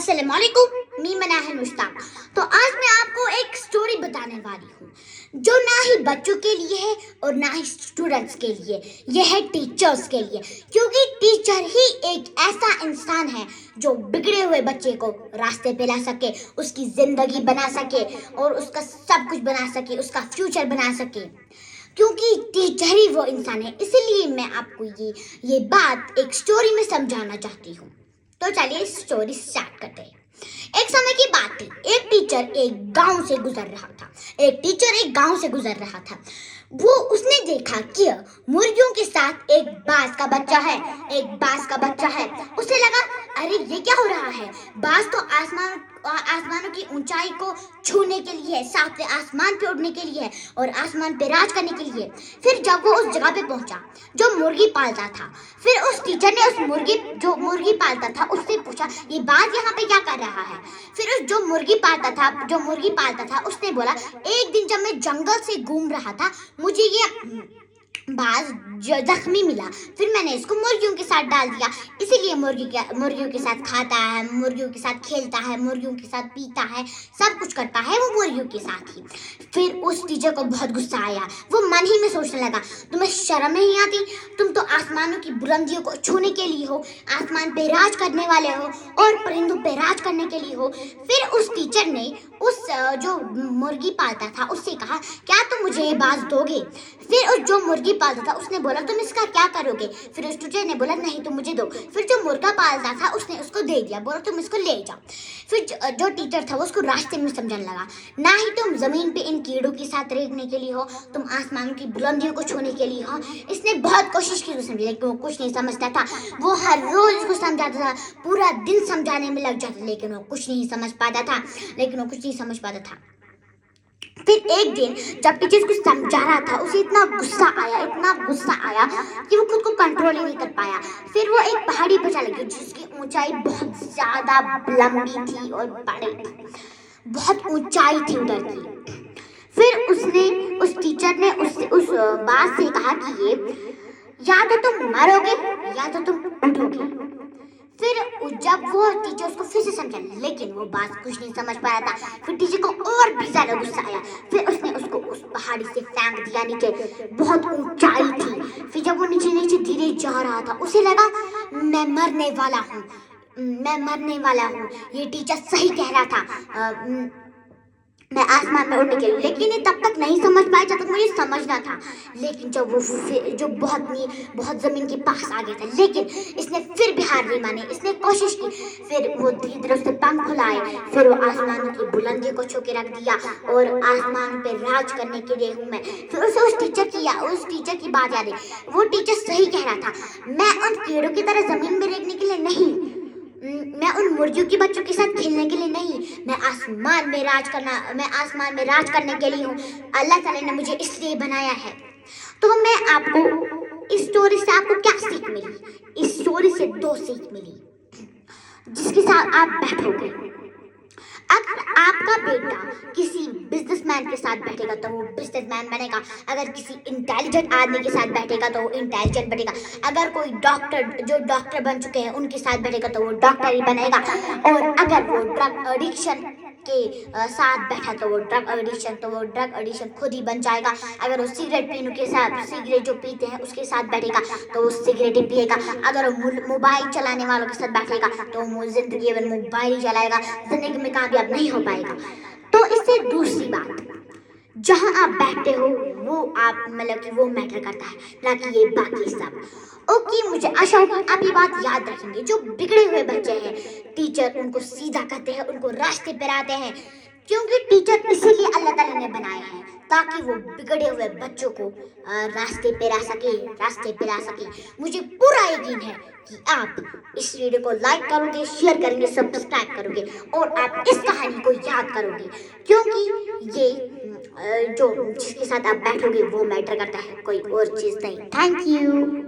अस्सलाम वालेकुम, मैं मनाहिल मुश्ताक। तो आज मैं आपको एक स्टोरी बताने वाली हूँ जो ना ही बच्चों के लिए है और ना ही स्टूडेंट्स के लिए, यह है टीचर्स के लिए। क्योंकि टीचर ही एक ऐसा इंसान है जो बिगड़े हुए बच्चे को रास्ते पे ला सके, उसकी ज़िंदगी बना सके और उसका सब कुछ बना सके, उसका फ्यूचर बना सके। क्योंकि टीचर ही वो इंसान है, इसलिए मैं आपको ये बात एक स्टोरी में समझाना चाहती हूँ। तो चलिए स्टोरी स्टार्ट करते हैं। एक समय की बात थी, एक टीचर एक गांव से गुजर रहा था। वो उसने देखा कि मुर्गियों के साथ एक बाज का बच्चा है। उसे लगा, अरे ये क्या हो रहा है? बाज तो आसमानों की ऊंचाई को छूने के लिए, साथ में आसमान पे उड़ने के लिए और आसमान पे राज करने के लिए। फिर जब वो उस जगह पे पहुंचा जो मुर्गी पालता था, फिर उस टीचर ने उस मुर्गी पालता था उससे पूछा, ये बाज यहाँ पे क्या कर रहा है? फिर उस जो मुर्गी पालता था उसने बोला, एक दिन जब मैं जंगल से घूम रहा था, मुझे ये बाज जख्मी मिला, फिर मैंने इसको मुर्गियों के साथ डाल दिया। इसीलिए मुर्गियों के साथ खाता है, मुर्गियों के साथ खेलता है, मुर्गियों के साथ पीता है, सब कुछ करता है वो मुर्गियों के साथ ही। फिर उस टीचर को बहुत गुस्सा आया। वो मन ही में सोचने लगा, तुम्हें शर्म नहीं आती? तुम तो आसमानों की बुलंदियों को छूने के लिए हो, आसमान पे राज करने वाले हो और परिंदों पे राज करने के लिए हो। फिर उस टीचर ने उस जो मुर्गी पालता था उससे कहा, क्या तुम मुझे ये बाज दोगे? फिर उस जो मुर्गी पालता था उसने बोला, तुम इसका क्या करोगे? फिर उस टीचर ने बोला, नहीं तुम मुझे दो। फिर जो मुर्गा पालता था उसने उसको दे दिया, बोला तुम इसको ले जाओ। फिर जो टीचर था वो उसको रास्ते में समझाने लगा, ना ही तुम जमीन पे इन कीड़ों के साथ रहने के लिए हो, तुम आसमानों की बुलंदियों को छूने के लिए हो। इसने बहुत कोशिश की समझने, लेकिन वो कुछ नहीं समझता था। वो हर रोज उसको समझाता था, पूरा दिन समझाने में लग जाता, लेकिन वो कुछ नहीं समझ पाता था। फिर एक दिन जब टीचर को समझा रहा था, उसे इतना गुस्सा आया कि वो खुद को कंट्रोल ही नहीं कर पाया। फिर वो एक पहाड़ी पर चला गया जिसकी ऊंचाई बहुत ज्यादा लंबी थी और बड़ी थी, बहुत ऊंचाई थी उधर की। फिर उस टीचर ने उस बात से कहा कि ये या तो तुम मरोगे या तो तुम उठोगे। फिर जब वो टीचर उसको फिर से समझा, लेकिन वो बात कुछ नहीं समझ पाया था। फिर टीचर को और भी ज्यादा गुस्सा आया। फिर उसने उसको उस पहाड़ी से फेंक दिया नीचे, बहुत ऊंचाई थी। फिर जब वो नीचे धीरे जा रहा था, उसे लगा, मैं मरने वाला हूँ। ये टीचर सही कह रहा था, मैं आसमान में उड़ने के लिए। लेकिन ये तब तक नहीं समझ पाया जब तक मुझे समझना था। लेकिन जब वो जो बहुत जमीन के पास आ गया था, लेकिन इसने फिर भी हार नहीं मानी, इसने कोशिश की। फिर वो धीरे धीरे उससे पंख खुलाए, फिर वो आसमानों की बुलंदी को छू के रख दिया और आसमान पे राज करने के लिए हूँ मैं। फिर उसे उस टीचर की बात याद आई। वो टीचर सही कह रहा था, मैं उन कीड़ों की तरह जमीन में रहने के लिए नहीं, मैं उन मुर्गियों के बच्चों के साथ खेलने के लिए नहीं, मैं आसमान में राज करने के लिए हूँ। अल्लाह ताला ने मुझे इसलिए बनाया है। तो मैं आपको इस स्टोरी से आपको क्या सीख मिली? इस स्टोरी से दो सीख मिली जिसके साथ आप बैठोगे। अगर आपका बेटा किसी बिजनेसमैन के साथ बैठेगा तो वो बिजनेसमैन बनेगा, अगर किसी इंटेलिजेंट आदमी के साथ बैठेगा तो वो इंटेलिजेंट बनेगा, अगर कोई डॉक्टर बन चुके हैं उनके साथ बैठेगा तो वो डॉक्टर ही बनेगा, और अगर वो ड्रग एडिक्शन के साथ बैठा तो वो ड्रग एडिक्शन खुद ही बन जाएगा। अगर वो सिगरेट जो पीते हैं उसके साथ बैठेगा तो वो सिगरेट ही पिएगा। अगर वो मोबाइल चलाने वालों के साथ बैठेगा तो वो जिंदगी में मोबाइल ही चलाएगा, जिंदगी में कामयाब नहीं हो पाएगा। तो इससे दूसरी बात, जहां आप बैठते हो वो आप कि वो मैटर करता है, ना कि ये बाकी सब। ओके, मुझे आशा है कि आप ये बात याद रखेंगे। जो बिगड़े हुए बच्चे हैं, टीचर उनको सीधा करते हैं, उनको रास्ते पर आते हैं, क्योंकि टीचर इसीलिए अल्लाह ताला ने बनाए हैं ताकि वो बिगड़े हुए बच्चों को रास्ते पे ला सके। मुझे पूरा यकीन है कि आप इस वीडियो को लाइक करोगे, शेयर करेंगे, सब्सक्राइब करोगे और आप इस कहानी को याद करोगे, क्योंकि ये जो जिसके साथ आप बैठोगे वो मैटर करता है, कोई और चीज़ नहीं। Thank you.